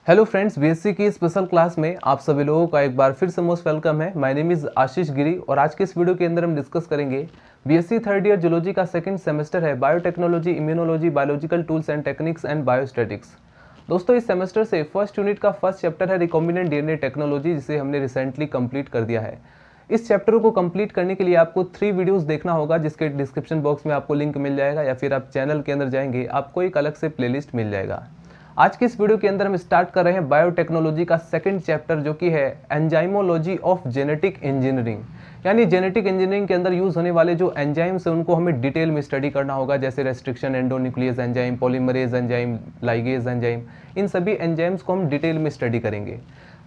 Hello friends, BSc की special class में आप सभी लोगों का एक बार फिर से मोस्ट वेलकम है। माय नेम इज़ आशीष गिरी और आज के इस वीडियो के अंदर हम डिस्कस करेंगे बीएससी थर्ड ईयर जूलॉजी का सेकंड सेमेस्टर है, biotechnology, immunology, biological tools and techniques and biostatics. दोस्तों, इस सेमेस्टर से फर्स्ट यूनिट का फर्स्ट चैप्टर है रिकॉम्बिनेंट डीएनए टेक्नोलॉजी, जिसे हमने रिसेंटली कंप्लीट कर दिया है। इस चैप्टर को कंप्लीट करने के लिए आपको 3 वीडियोस देखना होगा, जिसके डिस्क्रिप्शन बॉक्स में आपको लिंक मिल जाएगा, या फिर आप चैनल के अंदर जाएंगे आपको एक अलग से प्लेलिस्ट मिल जाएगा। आज के इस वीडियो के अंदर हम स्टार्ट कर रहे हैं बायोटेक्नोलॉजी का सेकंड चैप्टर, जो कि है एंजाइमोलॉजी ऑफ जेनेटिक इंजीनियरिंग। यानी जेनेटिक इंजीनियरिंग के अंदर यूज होने वाले जो एंजाइम्स हैं उनको हमें डिटेल में स्टडी करना होगा, जैसे restriction endonuclease enzyme, polymerase enzyme, ligase enzyme. इन सभी एंजाइम्स को हम डिटेल में स्टडी करेंगे।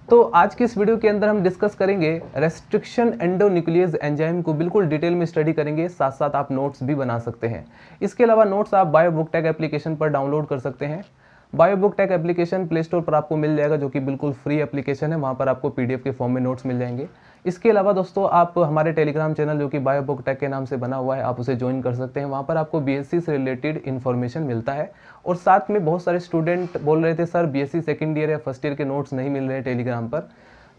तो आज की इस वीडियो के अंदर हम डिस्कस करेंगे रेस्ट्रिक्शन एंडोन्यूक्लियस एंजाइम को, बिल्कुल डिटेल में स्टडी करेंगे। साथ साथ आप नोट्स भी बना सकते हैं। इसके अलावा नोट्स आप बायोबुकटेक एप्लीकेशन पर डाउनलोड कर सकते हैं। बायोबुकटेक एप्लीकेशन प्ले स्टोर पर आपको मिल जाएगा, जो कि बिल्कुल फ्री एप्लीकेशन है। वहाँ पर आपको पीडीएफ के फॉर्म में नोट्स मिल जाएंगे। इसके अलावा दोस्तों, आप हमारे टेलीग्राम चैनल, जो कि बायोबुकटेक के नाम से बना हुआ है, आप उसे ज्वाइन कर सकते हैं। वहाँ पर आपको बीएससी से रिलेटेड इन्फॉर्मेशन मिलता है। और साथ में बहुत सारे स्टूडेंट बोल रहे थे, सर बीएससी सेकेंड ईयर या फर्स्ट ईयर के नोट्स नहीं मिल रहे टेलीग्राम पर।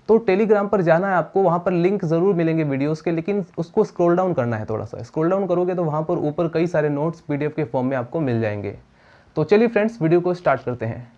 तो टेलीग्राम पर जाना है आपको, वहाँ पर लिंक ज़रूर मिलेंगे वीडियोस के, लेकिन उसको स्क्रॉल डाउन करना है। थोड़ा सा स्क्रॉल डाउन करोगे तो वहाँ पर ऊपर कई सारे नोट्स पीडीएफ के फॉर्म में आपको मिल जाएंगे। तो चलिए फ्रेंड्स, वीडियो को स्टार्ट करते हैं।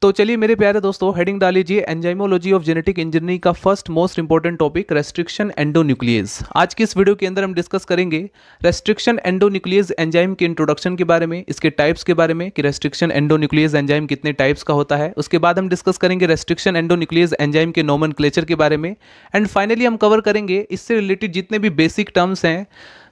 तो चलिए मेरे प्यारे दोस्तों, हेडिंग डाल लीजिए एंजाइमोलॉजी ऑफ जेनेटिक इंजीनियरिंग का first most important topic restriction endonuclease. आज की इस वीडियो के अंदर हम डिस्कस करेंगे रेस्ट्रिक्शन एंडोन्यूक्लियस एंजाइम के इंट्रोडक्शन के बारे में, इसके टाइप्स के बारे में कि रेस्ट्रिक्शन एंडोन्यूक्लियस एंजाइम कितने टाइप्स का होता है। उसके बाद हम डिस्कस करेंगे रेस्ट्रिक्शन एंडोन्यूक्लियस एंजाइम के नोमेनक्लेचर के बारे में। एंड फाइनली हम कवर करेंगे इससे रिलेटेड जितने भी बेसिक टर्म्स हैं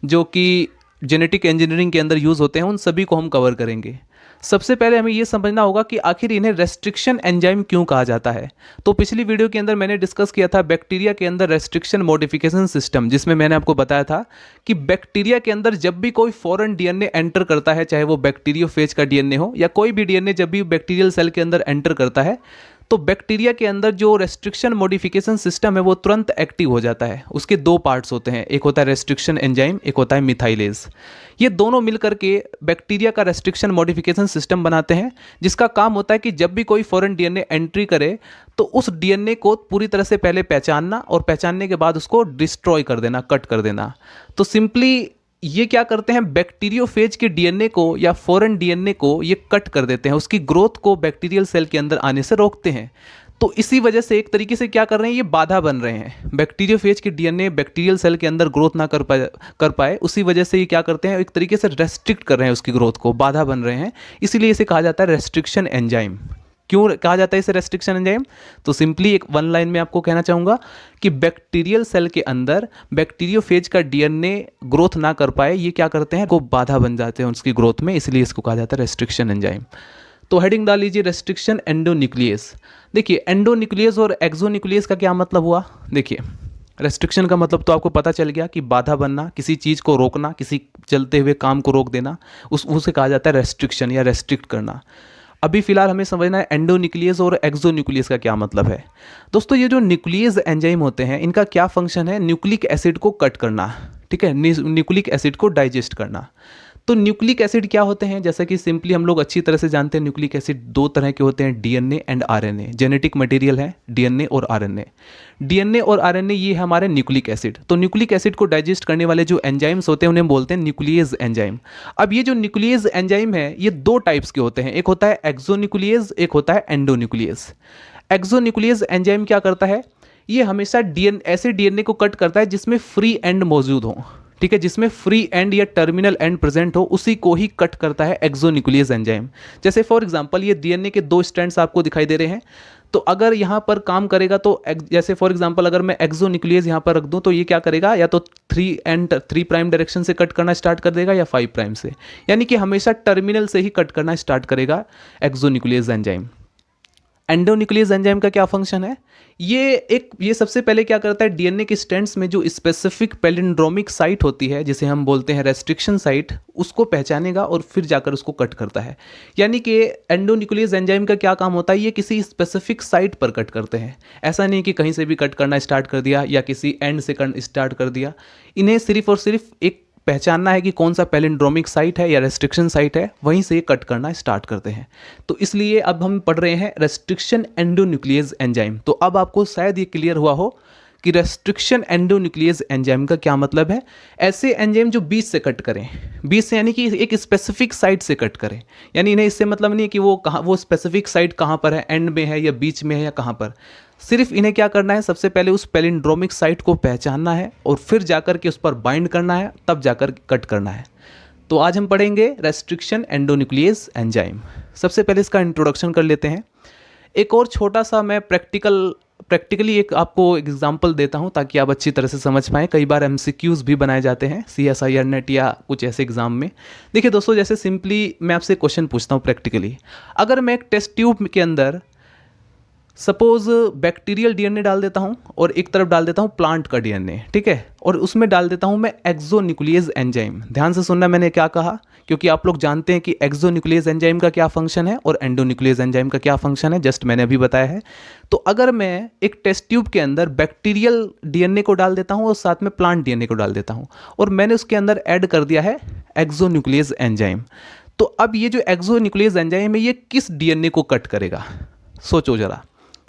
जो कि जेनेटिक इंजीनियरिंग के अंदर यूज़ होते हैं, उन सभी को हम कवर करेंगे। सबसे पहले हमें यह समझना होगा कि आखिर इन्हें रेस्ट्रिक्शन एंजाइम क्यों कहा जाता है। तो पिछली वीडियो के अंदर मैंने डिस्कस किया था बैक्टीरिया के अंदर रेस्ट्रिक्शन मॉडिफिकेशन सिस्टम, जिसमें मैंने आपको बताया था कि बैक्टीरिया के अंदर जब भी कोई फॉरेन डीएनए एंटर करता है, चाहे वो बैक्टीरियोफेज का डीएनए हो या कोई भी डीएनए जब भी बैक्टीरियल सेल के अंदर एंटर करता है, तो बैक्टीरिया के अंदर जो रेस्ट्रिक्शन मॉडिफिकेशन सिस्टम है वो तुरंत एक्टिव हो जाता है। उसके दो पार्ट्स होते हैं, एक होता है रेस्ट्रिक्शन एंजाइम, एक होता है मिथाइलेज। ये दोनों मिलकर के बैक्टीरिया का रेस्ट्रिक्शन मॉडिफिकेशन सिस्टम बनाते हैं, जिसका काम होता है कि जब भी कोई फॉरेन डीएनए एंट्री करे तो उस डीएनए को पूरी तरह से पहले पहचानना और पहचानने के बाद उसको डिस्ट्रॉय कर देना, कट कर देना। तो सिंपली ये क्या करते हैं, बैक्टीरियोफेज के डीएनए को या फॉरेन डीएनए को ये कट कर देते हैं, उसकी ग्रोथ को बैक्टीरियल सेल के अंदर आने से रोकते हैं। तो इसी वजह से एक तरीके से क्या कर रहे हैं, ये बाधा बन रहे हैं। बैक्टीरियोफेज के डीएनए बैक्टीरियल सेल के अंदर ग्रोथ ना कर पाए, उसी वजह से ये क्या करते हैं, एक तरीके से रेस्ट्रिक्ट कर रहे हैं उसकी ग्रोथ को, बाधा बन रहे हैं। इसीलिए इसे कहा जाता है रेस्ट्रिक्शन एंजाइम। क्यों कहा जाता है इसे रेस्ट्रिक्शन एंजाइम? तो सिंपली एक वन लाइन में आपको कहना चाहूँगा कि बैक्टीरियल सेल के अंदर बैक्टीरियोफेज का डीएनए ग्रोथ ना कर पाए, ये क्या करते हैं, को बाधा बन जाते हैं उसकी ग्रोथ में, इसलिए इसको कहा जाता है रेस्ट्रिक्शन एंजाइम। तो हेडिंग डाल लीजिए रेस्ट्रिक्शन एंडोन्यूक्लियस। देखिए, एंडोन्यूक्लियस और एक्सोन्यूक्लियस का क्या मतलब हुआ। देखिए, रेस्ट्रिक्शन का मतलब तो आपको पता चल गया कि बाधा बनना, किसी चीज़ को रोकना, किसी चलते हुए काम को रोक देना, उसे कहा जाता है रेस्ट्रिक्शन या रेस्ट्रिक्ट करना। अभी फिलहाल हमें समझना है एंडोन्यूक्लियस और एक्सोन्यूक्लियस का क्या मतलब है। दोस्तों, ये जो न्यूक्लियस एंजाइम होते हैं, इनका क्या फंक्शन है, न्यूक्लिक एसिड को कट करना, ठीक है, न्यूक्लिक एसिड को डाइजेस्ट करना। तो न्यूक्लिक एसिड क्या होते हैं, जैसा कि सिंपली हम लोग अच्छी तरह से जानते हैं, न्यूक्लिक एसिड दो तरह के होते हैं, DNA and RNA. Genetic material है डीएनए और आरएनए। डीएनए और आरएनए ये है हमारे न्यूक्लिक एसिड। तो न्यूक्लिक एसिड को डाइजेस्ट करने वाले जो एंजाइम्स होते हैं उन्हें बोलते हैं न्यूक्लियस एंजाइम। अब ये जो न्यूक्लियस एंजाइम है, ये दो टाइप्स के होते हैं, एक होता है एक्सोन्यूक्लियस, एक होता है एंडोन्यूक्लियस। एक्सोन्यूक्लियस एंजाइम क्या करता है, ये हमेशा ऐसे डीएनए को कट करता है जिसमें फ्री एंड मौजूद हो, ठीक है, जिसमें फ्री एंड या टर्मिनल एंड प्रेजेंट हो, उसी को ही कट करता है एक्सोन्यूक्लियस एंजाइम। जैसे फॉर एग्जांपल ये डीएनए के दो स्ट्रैंड्स आपको दिखाई दे रहे हैं, तो अगर यहाँ पर काम करेगा तो जैसे फॉर एग्जांपल अगर मैं एक्सोन्यूक्लियस यहाँ पर रख दूँ तो ये क्या करेगा, या तो 3 प्राइम डायरेक्शन से कट करना स्टार्ट कर देगा या 5 प्राइम से, यानी कि हमेशा टर्मिनल से ही कट करना स्टार्ट करेगा एक्सोन्यूक्लियस एंजाइम। एंडोन्यूक्लियस एंजाइम का क्या फंक्शन है, ये सबसे पहले क्या करता है, डीएनए के स्ट्रैंड्स में जो स्पेसिफिक पैलिंड्रोमिक साइट होती है, जिसे हम बोलते हैं रेस्ट्रिक्शन साइट, उसको पहचानेगा और फिर जाकर उसको कट करता है। यानी कि एंडोन्यूक्लियस एंजाइम का क्या काम होता है, ये किसी स्पेसिफिक साइट पर कट करते हैं। ऐसा नहीं कि कहीं से भी कट करना स्टार्ट कर दिया या किसी एंड से स्टार्ट कर दिया। इन्हें सिर्फ और सिर्फ एक पहचानना है कि कौन सा पैलिंड्रोमिक साइट है या रेस्ट्रिक्शन साइट है, वहीं से कट करना स्टार्ट करते हैं। तो इसलिए अब हम पढ़ रहे हैं रेस्ट्रिक्शन एंडोन्यूक्लियस एंजाइम। तो अब आपको शायद ये क्लियर हुआ हो कि रेस्ट्रिक्शन एंडोन्यूक्लियस एंजाइम का क्या मतलब है। ऐसे एंजाइम जो बीच से कट करें, बीच से यानी कि एक स्पेसिफिक साइट से कट करें, यानी इन्हें इससे मतलब नहीं है कि वो कहाँ, वो स्पेसिफिक साइट कहाँ पर है, एंड में है या बीच में है या कहाँ पर। सिर्फ इन्हें क्या करना है, सबसे पहले उस पैलिंड्रोमिक साइट को पहचानना है और फिर जाकर के उस पर बाइंड करना है, तब जाकर कट करना है। तो आज हम पढ़ेंगे रेस्ट्रिक्शन एंडोन्यूक्लियस एंजाइम। सबसे पहले इसका इंट्रोडक्शन कर लेते हैं। एक और छोटा सा मैं प्रैक्टिकली एक आपको एग्जांपल देता हूं ताकि आप अच्छी तरह से समझ पाएँ। कई बार MCQs भी बनाए जाते हैं CSIR नेट या कुछ ऐसे एग्जाम में। देखिए दोस्तों, जैसे सिंपली मैं आपसे क्वेश्चन पूछता हूं प्रैक्टिकली। अगर मैं एक टेस्ट ट्यूब के अंदर सपोज बैक्टीरियल DNA डाल देता हूं और एक तरफ डाल देता हूं प्लांट का DNA, ठीक है, और उसमें डाल देता हूं मैं एक्सोन्यूक्लियस एंजाइम। ध्यान से सुनना मैंने क्या कहा, क्योंकि आप लोग जानते हैं कि एक्सोन्यूक्लियस एंजाइम का क्या फंक्शन है और एंडोन्यूक्लियस एंजाइम का क्या फंक्शन है, जस्ट मैंने अभी बताया है। तो अगर मैं एक टेस्ट ट्यूब के अंदर बैक्टीरियल DNA को डाल देता हूं और साथ में प्लांट DNA को डाल देता हूं और मैंने उसके अंदर ऐड कर दिया है एक्सोन्यूक्लियस एंजाइम, तो अब ये जो एक्सोन्यूक्लियस एंजाइम है ये किस DNA को कट करेगा, सोचो जरा।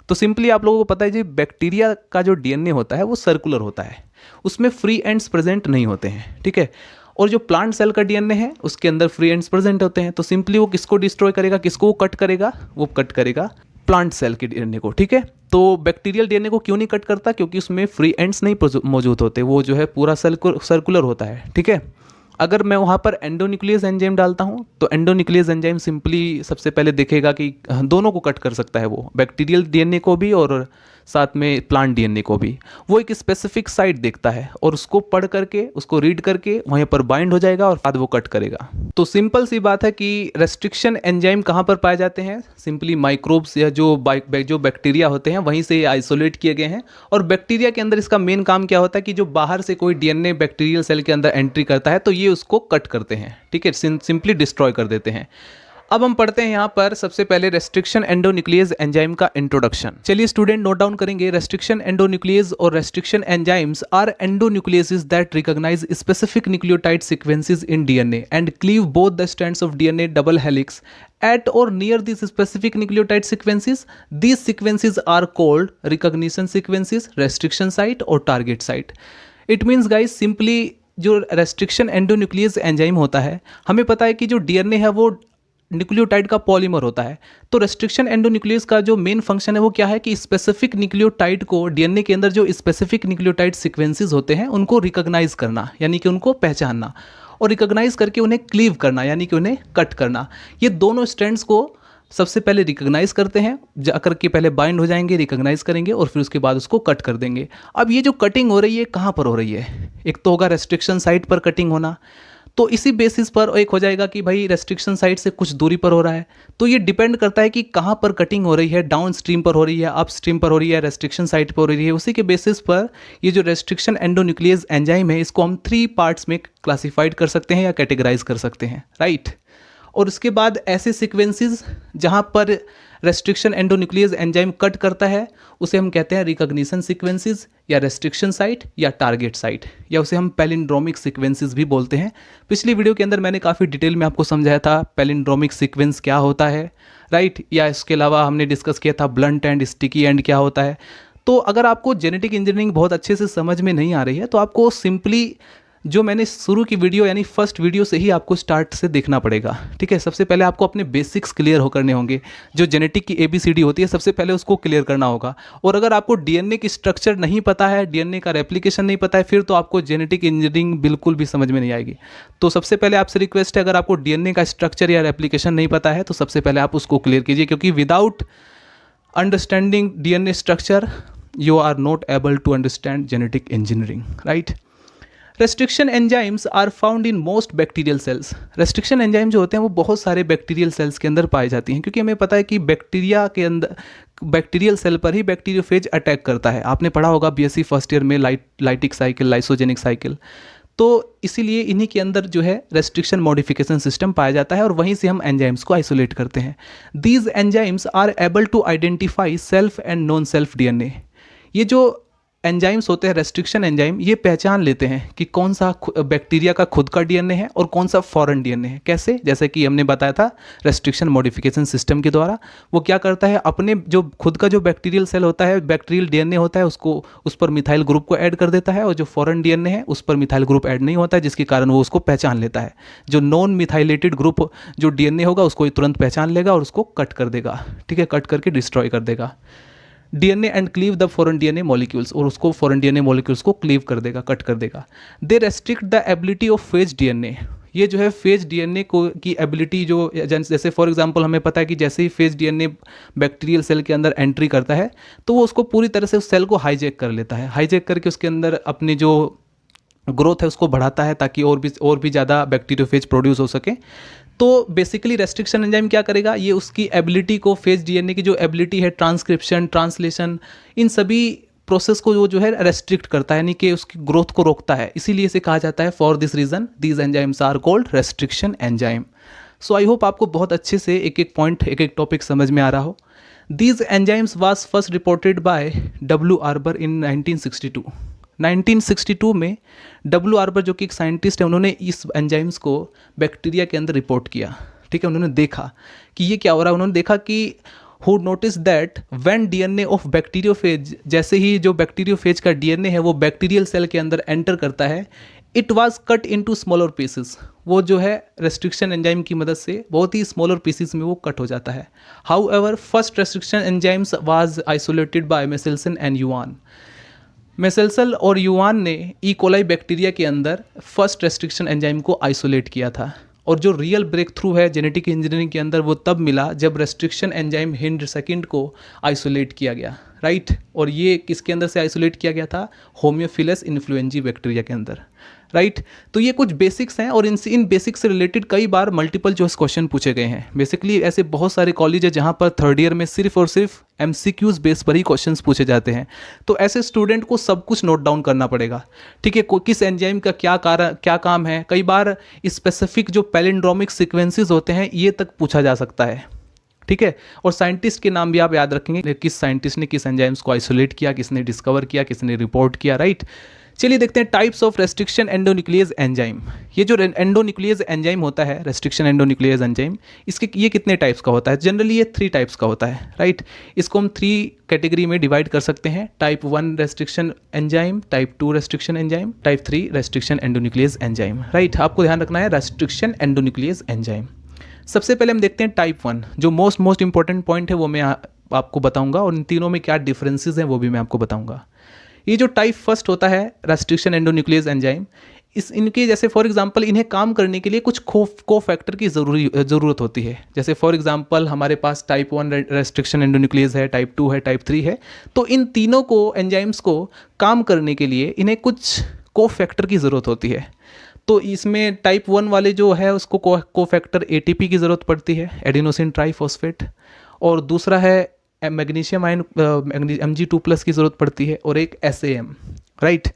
तो सिंपली आप लोगों को पता है जी, बैक्टीरिया का जो DNA होता है वो सर्कुलर होता है, उसमें फ्री एंड्स प्रेजेंट नहीं होते हैं, ठीक है। और जो प्लांट सेल का DNA है उसके अंदर फ्री एंड्स प्रेजेंट होते हैं। तो सिंपली वो किसको डिस्ट्रॉय करेगा, किसको वो कट करेगा, वो कट करेगा प्लांट सेल के DNA को, ठीक है। तो बैक्टीरियल DNA को क्यों नहीं कट करता, क्योंकि उसमें फ्री एंड्स नहीं मौजूद होते, वो जो है पूरा सर्कुलर होता है, ठीक है। अगर मैं वहाँ पर एंडोन्यूक्लियस एंजाइम डालता हूँ तो एंडोन्यूक्लियस एंजाइम सिंपली सबसे पहले देखेगा कि दोनों को कट कर सकता है, वो बैक्टीरियल DNA को भी और साथ में प्लांट DNA को भी। वो एक स्पेसिफिक साइट देखता है और उसको पढ़ करके, उसको रीड करके वहीं पर बाइंड हो जाएगा और बाद वो कट करेगा। तो सिंपल सी बात है कि रेस्ट्रिक्शन एंजाइम कहाँ पर पाए जाते हैं, सिंपली माइक्रोब्स या जो बैक्टीरिया होते हैं वहीं से आइसोलेट किए गए हैं। और बैक्टीरिया के अंदर इसका मेन काम क्या होता है कि जो बाहर से कोई DNA बैक्टीरियल सेल के अंदर एंट्री करता है तो ये उसको कट करते हैं, ठीक है, सिंपली डिस्ट्रॉय कर देते हैं। अब हम पढ़ते हैं यहाँ पर सबसे पहले रेस्ट्रिक्शन एंडोन्यूक्लियस एंजाइम का इंट्रोडक्शन। चलिए स्टूडेंट नोट डाउन करेंगे। रेस्ट्रिक्शन एंडोन्यूक्लियस और restriction enzymes are endonucleases that recognise specific nucleotide sequences in DNA and cleave both the strands of DNA double helix at or near these specific nucleotide sequences. These sequences are called recognition sequences, restriction site और target site. It means guys simply जो restriction endonuclease enzyme होता है, हमें पता है कि जो DNA है वो न्यूक्लियोटाइड का पॉलीमर होता है। तो रेस्ट्रिक्शन एंडोन्यूक्लियस का जो मेन फंक्शन है वो क्या है कि स्पेसिफिक न्यूक्लियोटाइड को, DNA के अंदर जो स्पेसिफिक न्यूक्लियोटाइड सीक्वेंसेस होते हैं उनको रिकॉग्नाइज करना, यानी कि उनको पहचानना, और रिकॉग्नाइज करके उन्हें क्लीव करना, यानी कि उन्हें कट करना। ये दोनों स्ट्रैंड्स को सबसे पहले रिकॉग्नाइज करते हैं, जाकर के पहले बाइंड हो जाएंगे, रिकॉग्नाइज करेंगे और फिर उसके बाद उसको कट कर देंगे। अब ये जो कटिंग हो रही है कहाँ पर हो रही है, एक तो होगा रेस्ट्रिक्शन साइट पर कटिंग होना, तो इसी बेसिस पर एक हो जाएगा कि भाई रेस्ट्रिक्शन साइट से कुछ दूरी पर हो रहा है। तो ये डिपेंड करता है कि कहाँ पर कटिंग हो रही है, डाउन स्ट्रीम पर हो रही है, अप स्ट्रीम पर हो रही है, रेस्ट्रिक्शन साइट पर हो रही है। उसी के बेसिस पर ये जो रेस्ट्रिक्शन एंडोन्यूक्लियस एंजाइम है इसको हम 3 पार्ट्स में क्लासीफाइड कर सकते हैं या कैटेगराइज कर सकते हैं, राइट। और उसके बाद ऐसे सीक्वेंसेस जहाँ पर रेस्ट्रिक्शन एंडोन्यूक्लियस एंजाइम कट करता है उसे हम कहते हैं रिकॉग्निशन सीक्वेंसेस या रेस्ट्रिक्शन साइट या टारगेट साइट, या उसे हम पैलिंड्रोमिक सीक्वेंसेस भी बोलते हैं। पिछली वीडियो के अंदर मैंने काफ़ी डिटेल में आपको समझाया था पैलिंड्रोमिक सीक्वेंस क्या होता है, राइट, या इसके अलावा हमने डिस्कस किया था ब्लंट एंड स्टिकी एंड क्या होता है। तो अगर आपको जेनेटिक इंजीनियरिंग बहुत अच्छे से समझ में नहीं आ रही है तो आपको सिंपली जो मैंने शुरू की वीडियो यानी फर्स्ट वीडियो से ही आपको स्टार्ट से देखना पड़ेगा, ठीक है। सबसे पहले आपको अपने बेसिक्स क्लियर करने होंगे, जो जेनेटिक की ABCD होती है सबसे पहले उसको क्लियर करना होगा। और अगर आपको DNA की स्ट्रक्चर नहीं पता है, DNA का रेप्लिकेशन नहीं पता है, फिर तो आपको जेनेटिक इंजीनियरिंग बिल्कुल भी समझ में नहीं आएगी। तो सबसे पहले आपसे रिक्वेस्ट है, अगर आपको DNA का स्ट्रक्चर या रेप्लिकेशन नहीं पता है तो सबसे पहले आप उसको क्लियर कीजिए, क्योंकि without understanding DNA structure you are not able to understand genetic engineering, right. Restriction enzymes are found in most bacterial cells. Restriction enzyme जो होते हैं वो बहुत सारे बैक्टीरियल सेल्स के अंदर पाए जाती हैं, क्योंकि हमें पता है कि बैक्टीरिया के अंदर बैक्टीरियल सेल पर ही बैक्टीरियोफेज अटैक करता है। आपने पढ़ा होगा BSc फर्स्ट ईयर में लाइटिक साइकिल, लाइसोजेनिक साइकिल। तो इसीलिए इन्हीं के अंदर जो है रेस्ट्रिक्शन मॉडिफिकेशन सिस्टम पाया जाता है और वहीं से हम एंजाइम्स को आइसोलेट करते हैं। These enzymes are able to identify self and non self DNA। ये जो एंजाइम्स होते हैं रेस्ट्रिक्शन एंजाइम, ये पहचान लेते हैं कि कौन सा बैक्टीरिया का खुद का डीएनए है और कौन सा फॉरेन डीएनए है। कैसे? जैसे कि हमने बताया था रेस्ट्रिक्शन मॉडिफिकेशन सिस्टम के द्वारा। वो क्या करता है, अपने जो खुद का जो बैक्टीरियल सेल होता है, बैक्टीरियल डीएनए होता है, उसको उस पर मिथाइल ग्रुप को ऐड कर देता है, और जो फॉरेन डीएनए है उस पर मिथाइल ग्रुप ऐड नहीं होता है, जिसके कारण वो उसको पहचान लेता है। जो नॉन मिथाइलेटेड ग्रुप जो डीएनए होगा उसको तुरंत पहचान लेगा और उसको कट कर देगा, ठीक है, कट करके डिस्ट्रॉय कर देगा। DNA and cleave the foreign DNA molecules, और उसको फॉरेन डीएनए मॉलिक्यूल्स को क्लीव कर देगा, कट कर देगा। They restrict the ability of phage DNA, ये जो है फेज डीएनए को की एबिलिटी जो, जैसे फॉर एग्जांपल हमें पता है कि जैसे ही फेज डीएनए बैक्टीरियल सेल के अंदर एंट्री करता है तो वो उसको पूरी तरह से उस सेल को हाईजैक कर लेता है, हाईजैक करके उसके अंदर अपनी जो ग्रोथ है उसको बढ़ाता है ताकि और भी ज़्यादा बैक्टीरियोफेज प्रोड्यूस हो सके। तो बेसिकली रेस्ट्रिक्शन एंजाइम क्या करेगा, ये उसकी एबिलिटी को, फेज डीएनए की जो एबिलिटी है ट्रांसक्रिप्शन, ट्रांसलेशन, इन सभी प्रोसेस को वो जो है रेस्ट्रिक्ट करता है, यानी कि उसकी ग्रोथ को रोकता है। इसीलिए इसे कहा जाता है, for this reason these enzymes are called restriction enzyme. So I hope आपको बहुत अच्छे से एक एक पॉइंट, एक एक टॉपिक समझ में आ रहा हो। These enzymes was first reported by W Arber in 1962। 1962 में डब्ल्यू आर्बर जो कि एक साइंटिस्ट है, उन्होंने इस एंजाइम्स को बैक्टीरिया के अंदर रिपोर्ट किया, ठीक है। उन्होंने देखा कि ये क्या हो रहा है। उन्होंने देखा कि who notice that when DNA of bacteriophage, जैसे ही जो बैक्टीरियोफेज का डीएनए है वो बैक्टीरियल सेल के अंदर एंटर करता है, it was cut into smaller pieces. वो जो है रेस्ट्रिक्शन एंजाइम की मदद से बहुत ही स्मॉलर पीसेस में वो कट हो जाता है। However first restriction enzymes was isolated by Meselson and Yuan. Meselson और युआन ने ई कोलाई बैक्टीरिया के अंदर फर्स्ट रेस्ट्रिक्शन एंजाइम को आइसोलेट किया था। और जो रियल ब्रेक थ्रू है जेनेटिक इंजीनियरिंग के अंदर वो तब मिला जब रेस्ट्रिक्शन एंजाइम हिंड सेकंड को आइसोलेट किया गया, राइट। और ये किसके अंदर से आइसोलेट किया गया था? होम्योफिलस इन्फ्लुएंजी बैक्टीरिया के अंदर, राइट। तो ये कुछ बेसिक्स हैं और इन बेसिक्स से रिलेटेड कई बार मल्टीपल चॉइस क्वेश्चन पूछे गए हैं। बेसिकली ऐसे बहुत सारे कॉलेज है जहाँ पर थर्ड ईयर में सिर्फ और सिर्फ MCQs बेस पर ही क्वेश्चंस पूछे जाते हैं। तो ऐसे स्टूडेंट को सब कुछ नोट डाउन करना पड़ेगा, ठीक है। किस एंजाइम का क्या काम है, कई बार स्पेसिफिक जो पैलिंड्रोमिक सीक्वेंसेस होते हैं ये तक पूछा जा सकता है, ठीक है। और साइंटिस्ट के नाम भी आप याद रखेंगे, किस साइंटिस्ट ने किस एंजाइम्स को आइसोलेट किया, किसने डिस्कवर किया, किसने रिपोर्ट किया, राइट। चलिए देखते हैं types of restriction endonuclease enzyme. ये जो एंडोन्यूक्लियस एंजाइम होता है, रेस्ट्रिक्शन एंडोन्यूक्लियस एंजाइम, इसके ये कितने टाइप्स का होता है? जनरली ये 3 टाइप्स का होता है, राइट। इसको हम 3 कैटेगरी में डिवाइड कर सकते हैं, type 1 restriction enzyme, type 2 restriction enzyme, type 3 restriction endonuclease enzyme, right. आपको ध्यान रखना है रेस्ट्रिक्शन एंडोन्यूक्लियस एंजाइम। सबसे पहले हम देखते हैं टाइप 1, जो मोस्ट इंपॉर्टेंट पॉइंट है वो मैं आपको बताऊंगा, और इन तीनों में क्या डिफरेंसेस हैं वो भी मैं आपको बताऊंगा। ये जो टाइप फर्स्ट होता है रेस्ट्रिक्शन एंडोन्यूक्लियस एंजाइम, इनके जैसे फॉर एग्जांपल इन्हें काम करने के लिए कुछ को फैक्टर की ज़रूरत होती है। जैसे फॉर एग्जांपल हमारे पास टाइप 1 रेस्ट्रिक्शन एंडोन्यूक्लियस है, टाइप 2 है, टाइप 3 है। तो इन तीनों को एंजाइम्स को काम करने के लिए इन्हें कुछ को फैक्टर की ज़रूरत होती है। तो इसमें टाइप 1 वाले जो है उसको को फैक्टर ATP की ज़रूरत पड़ती है, एडिनोसिन ट्राइफॉस्फेट, और दूसरा है मैग्नीशियम आयन Mg2+ की ज़रूरत पड़ती है, और एक SAM, राइट।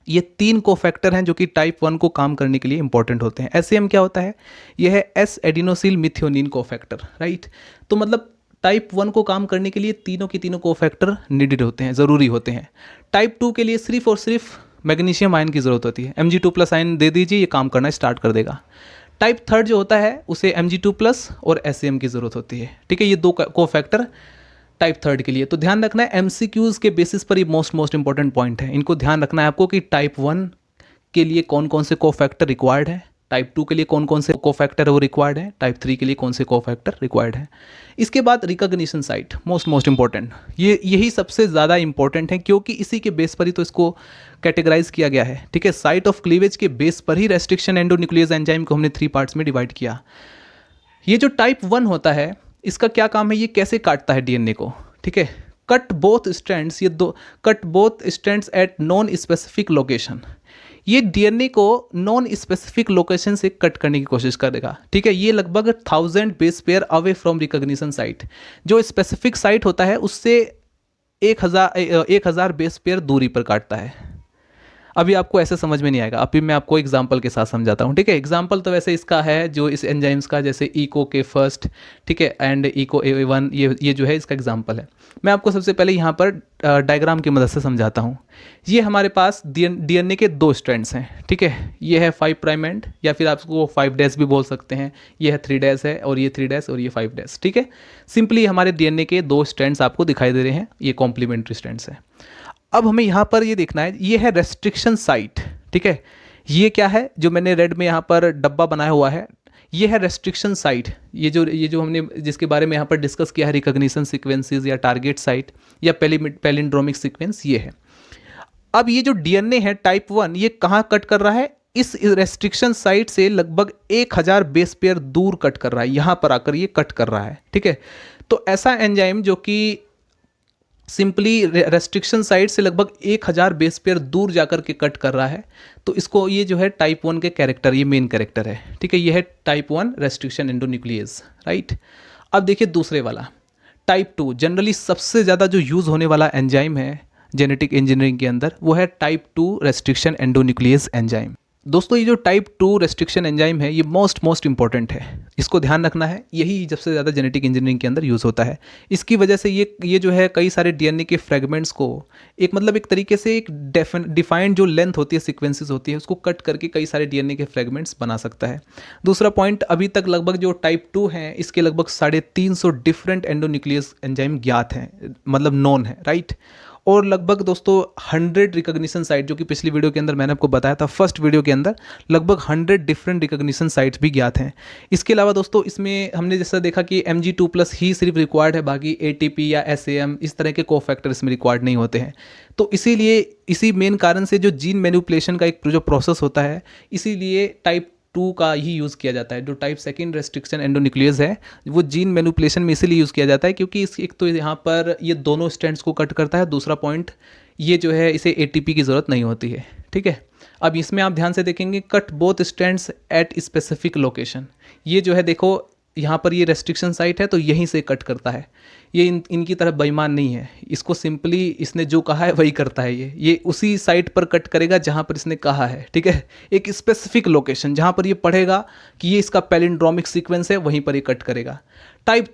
ये 3 को फैक्टर हैं जो कि टाइप 1 को काम करने के लिए इंपॉर्टेंट होते हैं। SAM क्या होता है? यह है S एडिनोसिल मिथियोनिन को फैक्टर, राइट। तो मतलब टाइप 1 को काम करने के लिए तीनों के तीनों को फैक्टर नीडेड होते हैं, ज़रूरी होते हैं। टाइप 2 के लिए सिर्फ और सिर्फ मैग्नीशियम आयन की ज़रूरत होती है, Mg2+ आयन दे दीजिए, ये काम करना स्टार्ट कर देगा। टाइप 3 जो होता है उसे Mg2+ और SAM की ज़रूरत होती है, ठीक है। ये 2 को फैक्टर टाइप 3 के लिए। तो ध्यान रखना है MCQs के बेसिस पर ये मोस्ट इंपॉर्टेंट पॉइंट है। इनको ध्यान रखना है आपको कि टाइप 1 के लिए कौन कौन से को फैक्टर रिक्वायर्ड है, टाइप 2 के लिए कौन कौन से को फैक्टर है वो रिक्वायर्ड है, टाइप 3 के लिए कौन से को फैक्टर रिक्वायर्ड है। इसके बाद रिकॉग्निशन साइट, मोस्ट इंपॉर्टेंट, यही सबसे ज़्यादा इंपॉर्टेंट है क्योंकि इसी के बेस पर ही तो इसको कैटेगराइज किया गया है, ठीक है। साइट ऑफ क्लीवेज के बेस पर ही रेस्ट्रिक्शन एंडोन्यूक्लियस एंजाइम को हमने 3 पार्ट्स में डिवाइड किया। ये जो टाइप 1 होता है इसका क्या काम है, ये कैसे काटता है डीएनए को, ठीक है। Cut both strands, cut both strands at non specific location. ये डीएनए को नॉन स्पेसिफिक लोकेशन से कट करने की कोशिश करेगा, ठीक है। ये लगभग 1000 base pair away from recognition site, जो स्पेसिफिक साइट होता है उससे 1000 बेस पेयर दूरी पर काटता है। अभी आपको ऐसे समझ में नहीं आएगा, अभी मैं आपको एग्जांपल के साथ समझाता हूँ, ठीक है। एग्जांपल तो वैसे इसका है जो इस एंजाइम्स का, जैसे इको के फर्स्ट, ठीक है, एंड इको A1, ये जो है इसका एग्जांपल है। मैं आपको सबसे पहले यहाँ पर डायग्राम की मदद से समझाता हूँ। ये हमारे पास DNA के 2 स्ट्रैंड्स हैं, ठीक है। ये है 5 प्राइम एंड, या फिर आप इसको 5 डैश भी बोल सकते हैं। ये है 3 डैश है, और ये 3 डैश, और ये 5 डैश, ठीक है। सिंपली हमारे DNA के 2 स्ट्रैंड्स आपको दिखाई दे रहे हैं, ये कॉम्प्लीमेंट्री स्ट्रैंड्स हैं। अब हमें यहाँ पर ये देखना है, ये है रेस्ट्रिक्शन साइट, ठीक है। ये क्या है, जो मैंने रेड में यहाँ पर डब्बा बनाया हुआ है, ये है रेस्ट्रिक्शन साइट। ये जो हमने जिसके बारे में यहाँ पर डिस्कस किया है, रिकॉग्निशन सीक्वेंसेस या टारगेट साइट या पैलिंड्रोमिक सीक्वेंस, ये है। अब ये जो DNA है टाइप 1, ये कहाँ कट कर रहा है, इस रेस्ट्रिक्शन साइट से लगभग 1000 बेस पेयर दूर कट कर रहा है, यहाँ पर आकर ये कट कर रहा है, ठीक है। तो ऐसा एंजाइम जो कि सिंपली रेस्ट्रिक्शन साइट से लगभग 1000 बेस पेयर दूर जाकर के कट कर रहा है, तो इसको, ये जो है टाइप 1 के कैरेक्टर, ये मेन कैरेक्टर है, ठीक है। ये है टाइप 1 रेस्ट्रिक्शन एंडोन्यूक्लियेज, राइट। अब देखिए दूसरे वाला टाइप 2, जनरली सबसे ज़्यादा जो यूज़ होने वाला एंजाइम है जेनेटिक इंजीनियरिंग के अंदर, वो है टाइप 2 रेस्ट्रिक्शन एंडोन्यूक्लियेज एंजाइम। दोस्तों, ये जो टाइप 2 रेस्ट्रिक्शन एंजाइम है, ये मोस्ट इंपॉर्टेंट है, इसको ध्यान रखना है। यही सबसे ज़्यादा जेनेटिक इंजीनियरिंग के अंदर यूज़ होता है। इसकी वजह से ये जो है कई सारे DNA के फ्रेगमेंट्स को एक तरीके से एक डिफाइंड जो लेंथ होती है, सीक्वेंसेस होती है, उसको कट करके कई सारे DNA के फ्रेगमेंट्स बना सकता है। दूसरा पॉइंट, अभी तक लगभग जो टाइप 2 हैं, इसके लगभग 350 डिफरेंट एंडोन्यूक्लियस एंजाइम ज्ञात हैं, मतलब नोन है, राइट। और लगभग दोस्तों 100 रिकॉग्निशन साइट, जो कि पिछली वीडियो के अंदर मैंने आपको बताया था, फर्स्ट वीडियो के अंदर, लगभग 100 डिफरेंट रिकॉग्निशन साइट्स भी ज्ञात हैं। इसके अलावा दोस्तों इसमें हमने जैसा देखा कि Mg2+ ही सिर्फ रिक्वायर्ड है, बाकी ATP या SAM इस तरह के कोफैक्टर इसमें रिक्वायर्ड नहीं होते हैं। तो इसीलिए इसी मेन कारण से जो जीन मैनिपुलेशन का एक जो प्रोसेस होता है, इसीलिए टाइप 2 का ही यूज़ किया जाता है। जो टाइप 2 रेस्ट्रिक्शन एंडोन्यूक्लियस है, वो जीन मैनिपुलेशन में इसीलिए यूज़ किया जाता है क्योंकि एक तो यहाँ पर ये दोनों स्ट्रैंड्स को कट करता है, दूसरा पॉइंट ये जो है इसे ATP की ज़रूरत नहीं होती है, ठीक है। अब इसमें आप ध्यान से देखेंगे, cut both strands at specific location. ये जो है देखो, यहाँ पर ये रेस्ट्रिक्शन साइट है, तो यहीं से कट करता है। ये इनकी तरफ बेईमान नहीं है, इसको सिंपली इसने जो कहा है वही करता है। ये उसी साइट पर कट करेगा जहाँ पर इसने कहा है, ठीक है। एक स्पेसिफिक लोकेशन जहाँ पर ये पढ़ेगा कि ये इसका पैलिंड्रोमिक सीक्वेंस है, वहीं पर ये कट करेगा। टाइप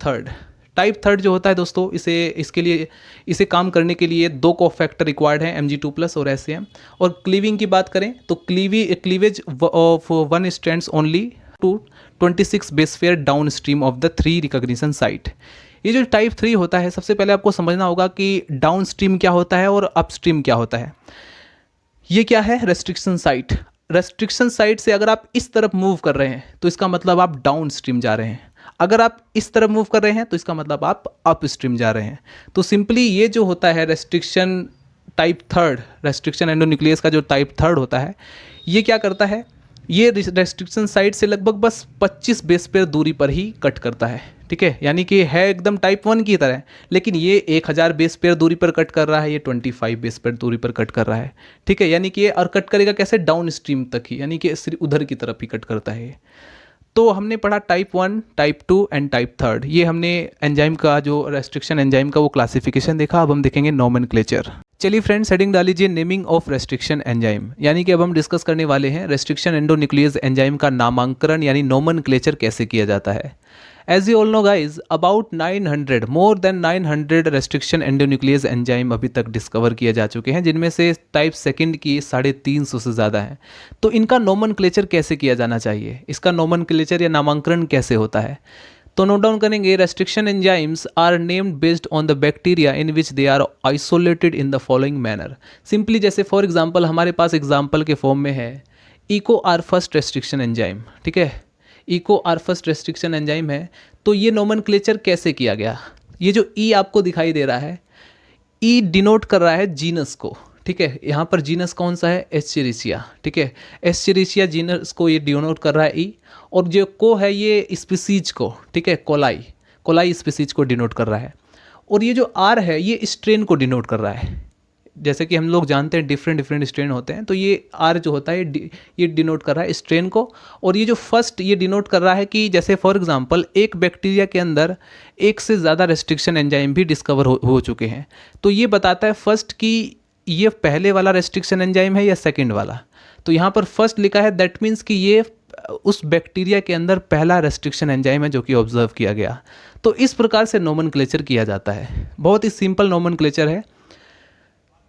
थर्ड जो होता है दोस्तों, इसे काम करने के लिए 2 कोफैक्टर रिक्वायर्ड हैं, Mg2+ और SAM। और क्लीविंग की बात करें तो cleavage of 1 strands only to 26 base pair downstream of the 3 recognition site. ये जो टाइप 3 होता है, सबसे पहले आपको समझना होगा कि डाउन स्ट्रीम क्या होता है और अपस्ट्रीम क्या होता है। ये क्या है, रेस्ट्रिक्शन साइट। रेस्ट्रिक्शन साइट से अगर आप इस तरफ मूव कर रहे हैं तो इसका मतलब आप डाउन स्ट्रीम जा रहे हैं, अगर आप इस तरफ मूव कर रहे हैं तो इसका मतलब आप अप स्ट्रीम जा रहे हैं। तो सिंपली ये जो होता है रेस्ट्रिक्शन टाइप 3, रेस्ट्रिक्शन एंडोन्यूक्लियस का जो टाइप 3 होता है, ये क्या करता है, ये रेस्ट्रिक्शन साइट से लगभग बस 25 बेस पेयर दूरी पर ही कट करता है, ठीक है। यानी कि है एकदम टाइप 1 की तरह, लेकिन ये 1000 बेस पेयर दूरी पर कट कर रहा है, ये 25 बेस पेयर दूरी पर कट कर रहा है, ठीक है। यानी कि ये और कट करेगा कैसे, डाउन स्ट्रीम तक ही, यानी कि सिर्फ उधर की तरफ ही कट करता है। तो हमने पढ़ा टाइप 1, टाइप 2 एंड टाइप 3। ये हमने एंजाइम का जो रेस्ट्रिक्शन एंजाइम का वो क्लासिफिकेशन देखा। अब हम देखेंगे नोमेनक्लेचर। चलिए फ्रेंड्स, हेडिंग डाल लीजिए नेमिंग ऑफ रेस्ट्रिक्शन एंजाइम, यानी कि अब हम डिस्कस करने वाले हैं रेस्ट्रिक्शन एंडोन्यूक्लियस एंजाइम का नामांकन यानी नोमेनक्लेचर कैसे किया जाता है। As you all know guys, about 900, more than 900 restriction endonuclease enzyme अभी तक डिस्कवर किए जा चुके हैं, जिनमें से टाइप 2 की 350 से ज़्यादा हैं। तो इनका नोमेनक्लेचर कैसे किया जाना चाहिए, इसका नोमेनक्लेचर या नामांकन कैसे होता है, तो नोट डाउन करेंगे। Restriction enzymes are named based on the bacteria in which they are isolated in the following manner. Simply जैसे फॉर एग्जाम्पल हमारे पास एग्जाम्पल के फॉर्म में है Eco R first restriction enzyme, ठीक है। Eco R first restriction enzyme है, तो ये नोमेनक्लेचर कैसे किया गया, ये जो ई आपको दिखाई दे रहा है, ई डिनोट कर रहा है जीनस को, ठीक है। यहाँ पर जीनस कौन सा है, एस्चेरिचिया, ठीक है। एस्चेरिचिया जीनस को ये डिनोट कर रहा है ई, और जो को है ये स्पीसीज को, ठीक है, कोलाई स्पीसीज को डिनोट कर रहा है। और ये जो आर है ये स्ट्रेन को डिनोट कर रहा है। जैसे कि हम लोग जानते हैं डिफरेंट स्ट्रेन होते हैं, तो ये आर जो होता है ये डिनोट कर रहा है स्ट्रेन को। और ये जो फर्स्ट ये डिनोट कर रहा है कि जैसे फॉर एग्जांपल एक बैक्टीरिया के अंदर एक से ज़्यादा रेस्ट्रिक्शन एंजाइम भी डिस्कवर हो चुके हैं, तो ये बताता है फर्स्ट कि ये पहले वाला रेस्ट्रिक्शन एंजाइम है या सेकंड वाला। तो यहाँ पर फर्स्ट लिखा है, दैट मीन्स कि ये उस बैक्टीरिया के अंदर पहला रेस्ट्रिक्शन एंजाइम है जो कि ऑब्जर्व किया गया। तो इस प्रकार से नोमेनक्लेचर किया जाता है, बहुत ही सिंपल नोमेनक्लेचर है।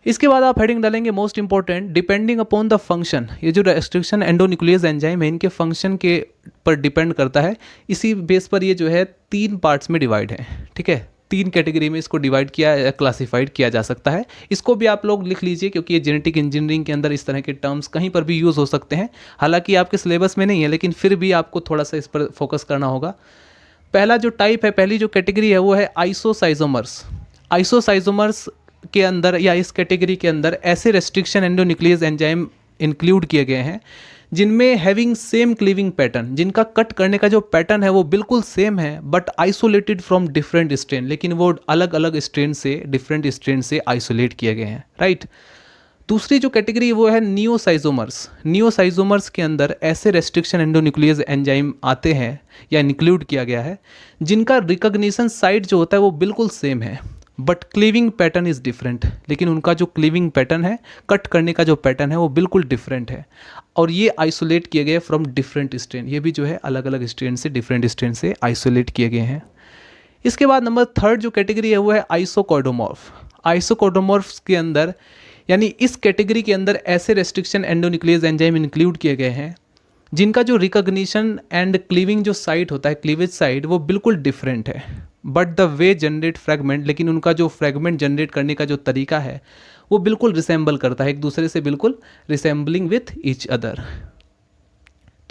इसके बाद आप हेडिंग डालेंगे most important, depending upon the function. ये जो रेस्ट्रिक्शन एंडोन्यूक्लियस एंजाइम है इनके फंक्शन के पर डिपेंड करता है। इसी बेस पर ये जो है 3 पार्ट्स में डिवाइड है, ठीक है, 3 कैटेगरी में इसको डिवाइड किया क्लासिफाइड किया जा सकता है। इसको भी आप लोग लिख लीजिए क्योंकि ये जेनेटिक इंजीनियरिंग के अंदर इस तरह के टर्म्स कहीं पर भी यूज़ हो सकते हैं। हालांकि आपके सिलेबस में नहीं है, लेकिन फिर भी आपको थोड़ा सा इस पर फोकस करना होगा। पहला जो टाइप है, पहली जो कैटेगरी है वो है आइसोसाइजोमर्स। आइसोसाइजोमर्स के अंदर या इस कैटेगरी के अंदर ऐसे रेस्ट्रिक्शन एंडोन्यूक्लियस एंजाइम इंक्लूड किए गए हैं जिनमें हैविंग सेम क्लीविंग पैटर्न, जिनका कट करने का जो पैटर्न है वो बिल्कुल सेम है but isolated from different strain, लेकिन वो अलग अलग स्ट्रेन से, डिफरेंट स्ट्रेन से आइसोलेट किए गए हैं, राइट। दूसरी जो कैटेगरी वो है नियोसाइजोमर्स। नियोसाइजोमर्स के अंदर ऐसे रेस्ट्रिक्शन एंडोन्यूक्लियस एंजाइम आते हैं या इंक्लूड किया गया है जिनका रिकॉग्निशन साइट जो होता है वो बिल्कुल सेम है but cleaving pattern is different, लेकिन उनका जो क्लीविंग पैटर्न है, कट करने का जो पैटर्न है वो बिल्कुल डिफरेंट है और ये आइसोलेट किए गए फ्रॉम डिफरेंट स्ट्रेन। ये भी जो है अलग अलग स्ट्रेन से, डिफरेंट स्ट्रेन से आइसोलेट किए गए हैं। इसके बाद नंबर 3 जो कैटेगरी है वो है आइसोकॉर्डोमॉर्फ। आइसोकॉर्डोमॉर्फ्स के अंदर यानी इस कैटेगरी के अंदर ऐसे रेस्ट्रिक्शन एंडोन्यूक्लियस एंजाइम इंक्लूड किए गए हैं जिनका जो रिकॉग्निशन एंड क्लीविंग जो साइट होता है, क्लीवेज साइट, वो बिल्कुल डिफरेंट है but the way generate fragment, लेकिन उनका जो फ्रेगमेंट जनरेट करने का जो तरीका है वो बिल्कुल रिसेंबल करता है एक दूसरे से, बिल्कुल रिसेंबलिंग विथ ईच अदर।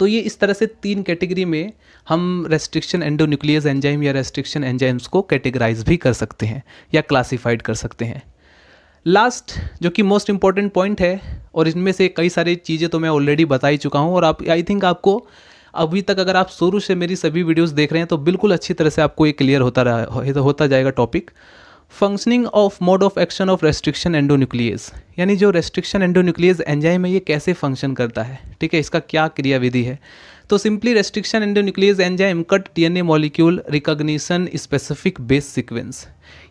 तो ये इस तरह से 3 कैटेगरी में हम रेस्ट्रिक्शन एंडोन्यूक्लियस एंजाइम या रेस्ट्रिक्शन एंजाइम्स को कैटेगराइज भी कर सकते हैं या क्लासिफाइड कर सकते हैं। लास्ट जो कि मोस्ट इंपॉर्टेंट पॉइंट है, और इनमें से कई सारी चीज़ें तो मैं ऑलरेडी बता ही चुका हूँ और आप आई थिंक आपको अभी तक अगर आप शुरू से मेरी सभी वीडियोस देख रहे हैं तो बिल्कुल अच्छी तरह से आपको ये क्लियर होता जाएगा topic. Functioning of mode of action of restriction endonuclease, यानी जो रेस्ट्रिक्शन एंडोन्यूक्लियस एंजाइम है ये कैसे फंक्शन करता है, ठीक है, इसका क्या क्रियाविधि है। तो simply restriction endonuclease enzyme cut DNA molecule recognition specific base sequence,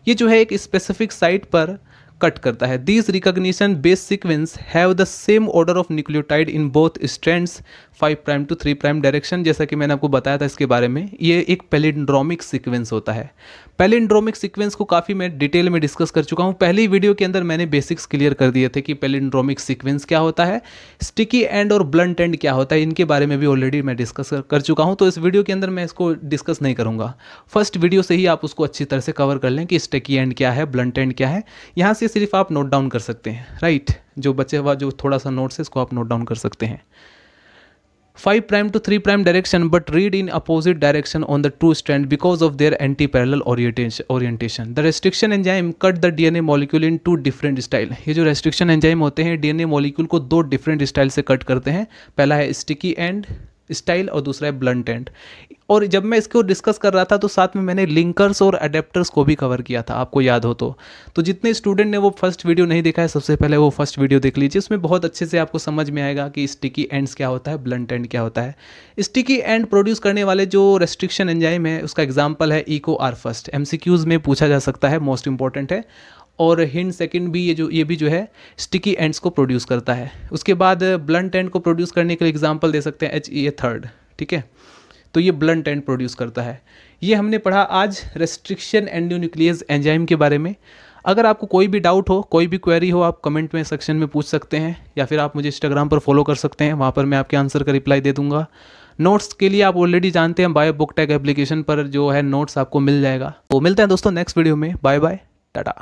ये जो है एक स्पेसिफिक साइट पर कट करता है। These recognition base sequence have the same order of nucleotide in both strands 5' to 3' direction. जैसा कि मैंने आपको बताया था इसके बारे में, ये एक पैलिंड्रोमिक सीक्वेंस होता है। पैलिंड्रोमिक सीक्वेंस को काफ़ी मैं डिटेल में डिस्कस कर चुका हूँ। पहली वीडियो के अंदर मैंने बेसिक्स क्लियर कर दिए थे कि पैलिंड्रोमिक सीक्वेंस क्या होता है, स्टिकी एंड और ब्लंट एंड क्या होता है, इनके बारे में भी ऑलरेडी मैं डिस्कस कर चुका हूँ। तो इस वीडियो के अंदर मैं इसको डिस्कस नहीं करूँगा। फर्स्ट वीडियो से ही आप उसको अच्छी तरह से कवर कर लें कि स्टिकी एंड क्या है, ब्लंट एंड क्या है। यहाँ से सिर्फ आप नोट डाउन कर सकते हैं, राइट। जो बचे हुआ जो थोड़ा सा नोट्स है इसको आप नोट डाउन कर सकते हैं। 5' to 3' direction but read in opposite direction on the two strand because of their anti-parallel orientation. The restriction enzyme cut the DNA molecule in 2 different style. ये जो restriction enzyme होते हैं DNA molecule को 2 different style से cut करते हैं। पहला है sticky end स्टाइल और दूसरा है ब्लंट एंड। और जब मैं इसको डिस्कस कर रहा था तो साथ में मैंने लिंकर्स और अडेप्टर्स को भी कवर किया था, आपको याद हो तो जितने स्टूडेंट ने वो फर्स्ट वीडियो नहीं देखा है सबसे पहले वो फर्स्ट वीडियो देख लीजिए, उसमें बहुत अच्छे से आपको समझ में आएगा कि स्टिकी एंड्स क्या होता है, ब्लंट एंड क्या होता है। स्टिकी एंड प्रोड्यूस करने वाले जो रेस्ट्रिक्शन एंजाइम है उसका एग्जाम्पल है इको आर फर्स्ट, MCQs में पूछा जा सकता है, मोस्ट इंपॉर्टेंट है। और हिंट सेकंड भी ये भी जो है स्टिकी एंड्स को प्रोड्यूस करता है। उसके बाद ब्लंट एंड को प्रोड्यूस करने के लिए एग्जांपल दे सकते हैं HEA थर्ड, ठीक है, तो ये ब्लंट एंड प्रोड्यूस करता है। ये हमने पढ़ा आज रेस्ट्रिक्शन एंडोन्यूक्लियस एंजाइम के बारे में। अगर आपको कोई भी डाउट हो, कोई भी क्वेरी हो, आप कमेंट में सेक्शन में पूछ सकते हैं या फिर आप मुझे इंस्टाग्राम पर फॉलो कर सकते हैं, वहाँ पर मैं आपके आंसर का रिप्लाई दे दूंगा। नोट्स के लिए आप ऑलरेडी जानते हैं बायो बुक टैग एप्लीकेशन पर जो है नोट्स आपको मिल जाएगा। तो मिलते हैं दोस्तों नेक्स्ट वीडियो में। Bye bye, Tata.